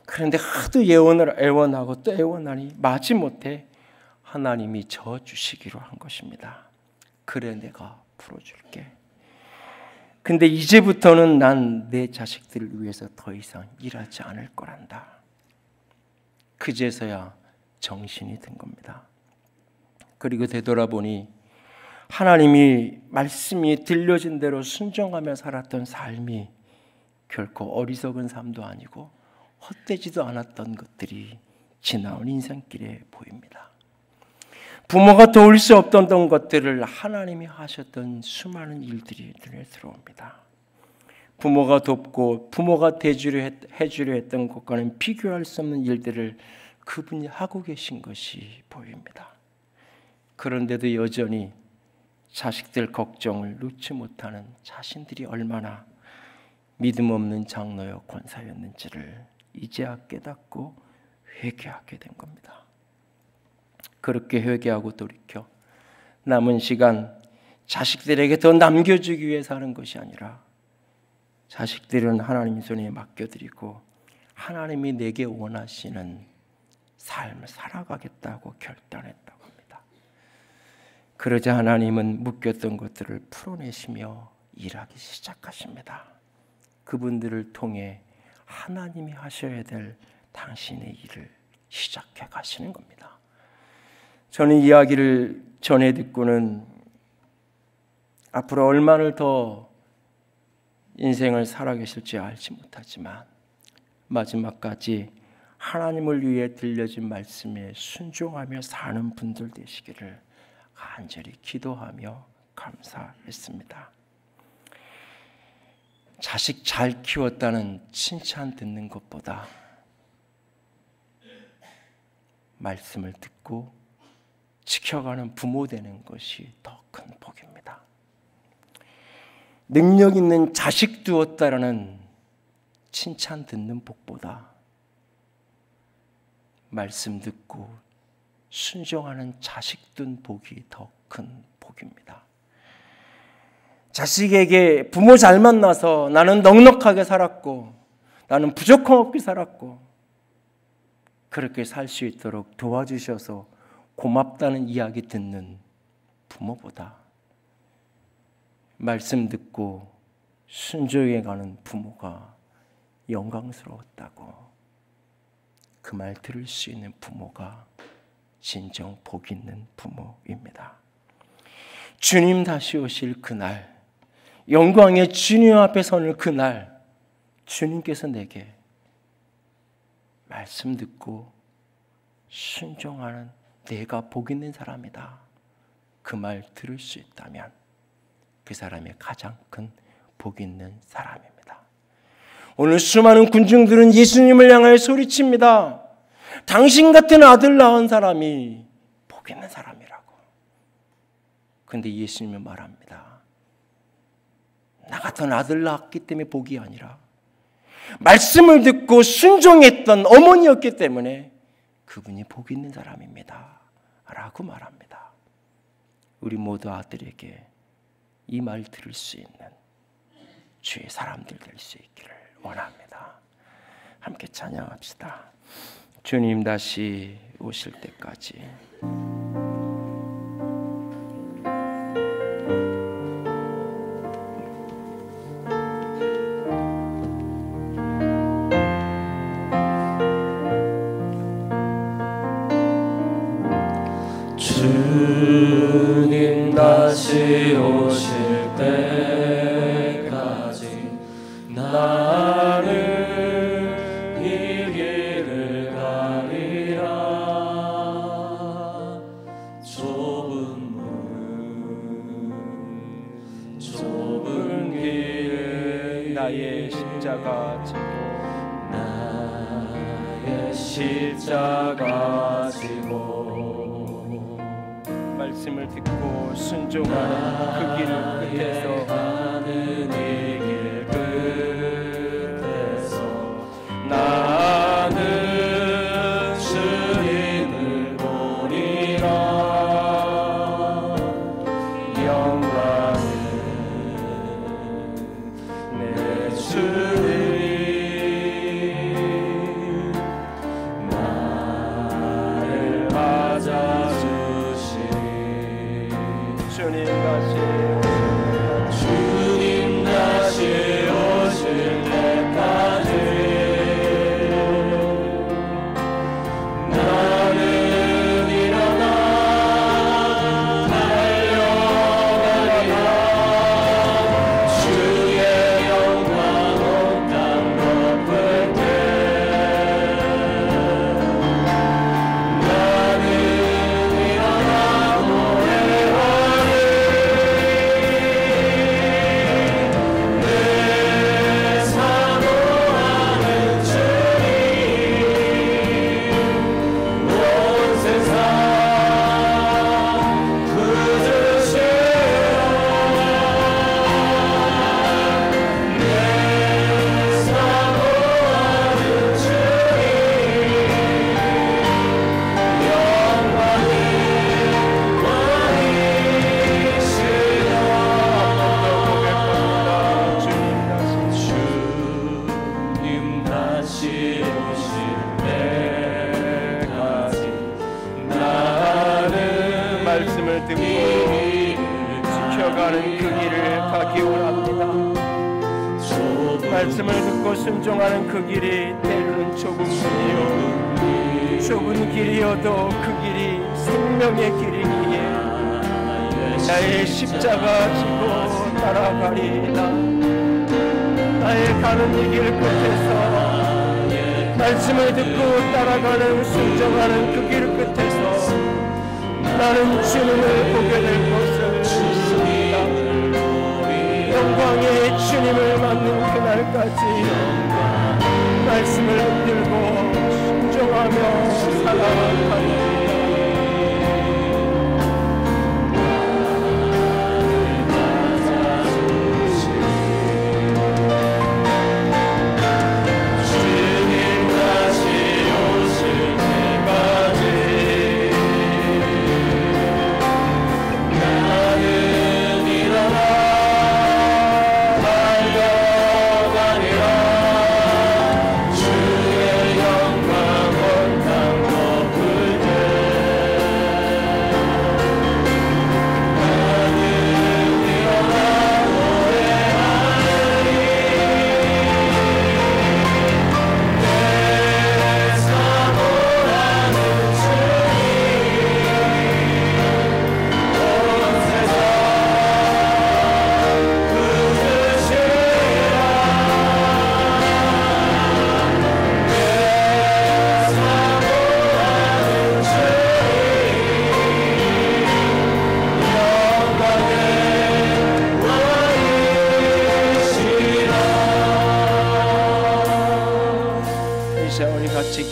그런데 하도 애원하고 또 애원하니 마지못해 하나님이 져주시기로 한 것입니다. 그래, 내가 풀어줄게. 근데 이제부터는 난 내 자식들을 위해서 더 이상 일하지 않을 거란다. 그제서야 정신이 든 겁니다. 그리고 되돌아보니 하나님이 말씀이 들려진 대로 순종하며 살았던 삶이 결코 어리석은 삶도 아니고 헛되지도 않았던 것들이 지나온 인생길에 보입니다. 부모가 도울 수 없던 것들을 하나님이 하셨던 수많은 일들이 눈에 들어옵니다. 부모가 돕고 부모가 해주려 했던 것과는 비교할 수 없는 일들을 그분이 하고 계신 것이 보입니다. 그런데도 여전히 자식들 걱정을 놓지 못하는 자신들이 얼마나 믿음 없는 장로여 권사였는지를 이제야 깨닫고 회개하게 된 겁니다. 그렇게 회개하고 돌이켜 남은 시간 자식들에게 더 남겨주기 위해 사는 것이 아니라 자식들은 하나님 손에 맡겨드리고 하나님이 내게 원하시는 삶을 살아가겠다고 결단했다고 합니다. 그러자 하나님은 묶였던 것들을 풀어내시며 일하기 시작하십니다. 그분들을 통해 하나님이 하셔야 될 당신의 일을 시작해 가시는 겁니다. 저는 이야기를 전해 듣고는 앞으로 얼마나 더 인생을 살아계실지 알지 못하지만 마지막까지 하나님을 위해 들려진 말씀에 순종하며 사는 분들 되시기를 간절히 기도하며 감사했습니다. 자식 잘 키웠다는 칭찬 듣는 것보다 말씀을 듣고 지켜가는 부모 되는 것이 더 큰 복입니다. 능력 있는 자식 두었다라는 칭찬 듣는 복보다 말씀 듣고 순종하는 자식 둔 복이 더 큰 복입니다. 자식에게 부모 잘 만나서 나는 넉넉하게 살았고 나는 부족함 없게 살았고 그렇게 살 수 있도록 도와주셔서 고맙다는 이야기 듣는 부모보다 말씀 듣고 순종해 가는 부모가 영광스러웠다고 그 말 들을 수 있는 부모가 진정 복 있는 부모입니다. 주님 다시 오실 그날 영광의 주님 앞에 서는 그날 주님께서 내게 말씀 듣고 순종하는 내가 복 있는 사람이다, 그 말 들을 수 있다면 그 사람이 가장 큰 복 있는 사람입니다. 오늘 수많은 군중들은 예수님을 향하여 소리칩니다. 당신 같은 아들 낳은 사람이 복 있는 사람이라고. 그런데 예수님은 말합니다. 나 같은 아들 낳았기 때문에 복이 아니라 말씀을 듣고 순종했던 어머니였기 때문에 그분이 복 있는 사람입니다 라고 말합니다. 우리 모두 아들에게 이 말 들을 수 있는 주의 사람들 될 수 있기를 원합니다. 함께 찬양합시다. 주님 다시 오실 때까지. 주님 다시 오실 때까지 나는 이 길을 가리라. 좁은 길 나의 십자가 지고 나의 십자가 지고 말씀을 듣고 순종하는 그 길 끝에서 가는 이 길 끝에서 나는 주님을 보리라. 영광은 내 주님 나를 맞아주시리. 주님 다시 오실 때까지 나는 일어나 달려가리라. 주의 영광 온 땅 덮을 때 나는 일어나 말씀을 듣고 지켜가는 그 길을 가기 원합니다. 말씀을 듣고 순종하는 그 길이 때로는 좁은 길이어도 그 길이 생명의 길이기에 나의 십자가 지고 따라가리라. 나의 가는 이 길 끝에서 말씀을 듣고 따라가는 순종하는 그 길 끝에서 나는 주님을 보게 될 것을 믿습니다. 영광의 주님을 맞는 그날까지 말씀을 붙들고 순종하며 살아갑니다.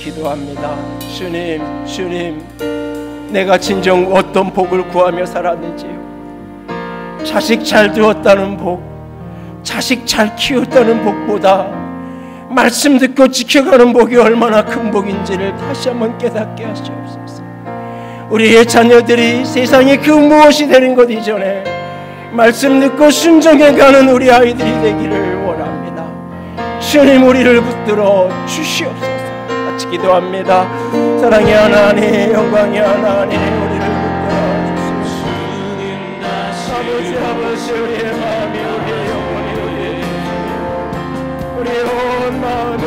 기도합니다. 주님, 내가 진정 어떤 복을 구하며 살았는지요. 자식 잘 두었다는 복, 자식 잘 키웠다는 복보다 말씀 듣고 지켜가는 복이 얼마나 큰 복인지를 다시 한번 깨닫게 하시옵소서. 우리의 자녀들이 세상에 그 무엇이 되는 것 이전에 말씀 듣고 순종해가는 우리 아이들이 되기를 원합니다. 주님, 우리를 붙들어 주시옵소서. 같이 기도합니다. 사랑의 하나님, 영광의 하나님, 우리를 붙들어 주시옵소서. 아버지, 우리의 마음이, 우리의 영혼이, 우리의 온 마음이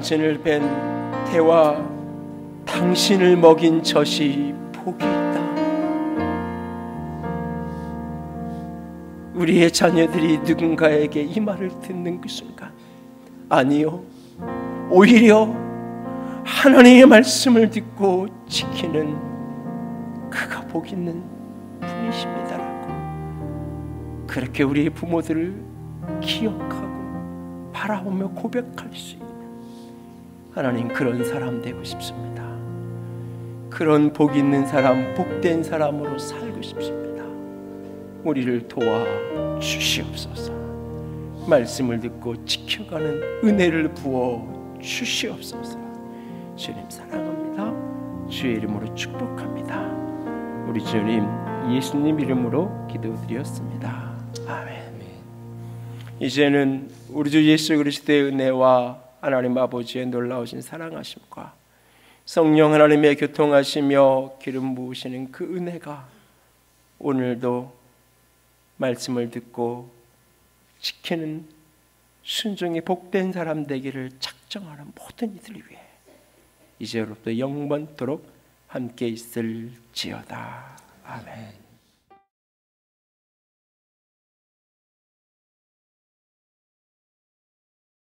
당신을 뵌 태와 당신을 먹인 젖이 복이 있다. 우리의 자녀들이 누군가에게 이 말을 듣는 그 순간, 아니요, 오히려 하나님의 말씀을 듣고 지키는 그가 복 있는 분이십니다라고, 그렇게 우리의 부모들을 기억하고 바라보며 고백할 수 있는 하나님, 그런 사람 되고 싶습니다. 그런 복 있는 사람, 복된 사람으로 살고 싶습니다. 우리를 도와 주시옵소서. 말씀을 듣고 지켜가는 은혜를 부어 주시옵소서. 주님 사랑합니다. 주의 이름으로 축복합니다. 우리 주님 예수님 이름으로 기도드렸습니다. 아멘. 이제는 우리 주 예수 그리스도의 은혜와 하나님 아버지의 놀라우신 사랑하심과 성령 하나님의 교통하시며 기름 부으시는 그 은혜가 오늘도 말씀을 듣고 지키는 순종이 복된 사람 되기를 작정하는 모든 이들을 위해 이제로부터 영원토록 함께 있을지어다. 아멘.